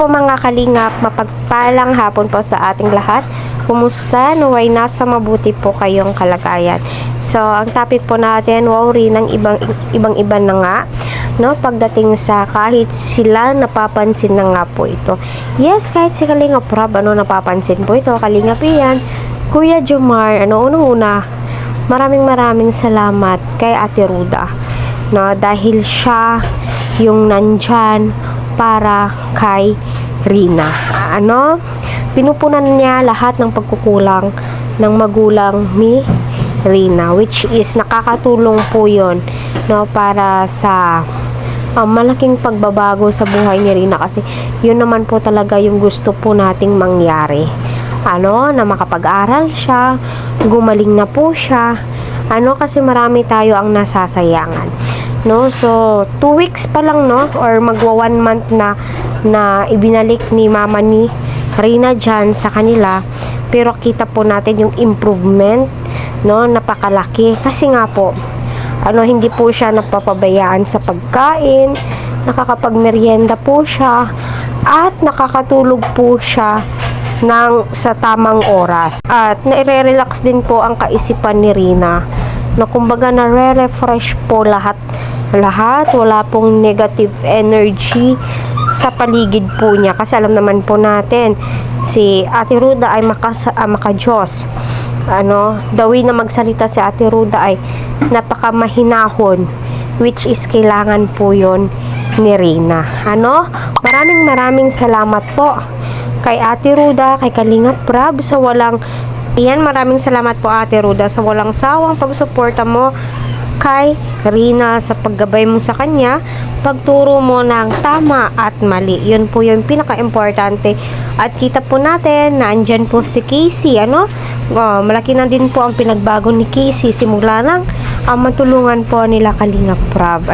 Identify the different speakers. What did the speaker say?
Speaker 1: po mga kalingap, mapagpalang hapon po sa ating lahat. Kumusta? Naway nasa mabuti po kayong kalagayan. So, ang topic po natin, worry ng ibang-iba na nga, no? Pagdating sa kahit sila napapansin na nga po ito. Yes, kahit si Kalingap Rob, napapansin po ito. Kalingap yan. Kuya Jomar, unang-una, maraming salamat kay Ate Ruda, no? Dahil siya yung nandyan para kay Rina. Pinupunan niya lahat ng pagkukulang ng magulang ni Rina, which is nakakatulong po yun, no, para sa malaking pagbabago sa buhay ni Rina, kasi yun naman po talaga yung gusto po nating mangyari, na makapag-aral siya, gumaling na po siya, kasi marami tayo ang nasasayangan, no? So 2 weeks pa lang, no, or magwa 1 month na ibinalik ni mama ni Rina dyan sa kanila, pero kita po natin yung improvement, no, napakalaki, kasi nga po hindi po siya napapabayaan sa pagkain, nakakapagmeryenda po siya, at nakakatulog po siya sa tamang oras, at nire-relax din po ang kaisipan ni Rina, na kumbaga nare-refresh po lahat, wala pong negative energy sa paligid po niya, kasi alam naman po natin si Ate Ruda ay maka-Diyos, the way na magsalita si Ate Ruda ay napakamahinahon, which is kailangan po yon ni Rina. Maraming salamat po kay Ate Ruda, kay Kalingap Rob, sa maraming salamat po Ate Ruda sa walang sawang pagsuporta mo kay Rina, sa paggabay mo sa kanya, pagturo mo ng tama at mali. Yun po yung pinaka-importante. At kita po natin na andyan po si Casey, malaki na din po ang pinagbago ni Casey simula nang matulungan po nila Kalingap Rob,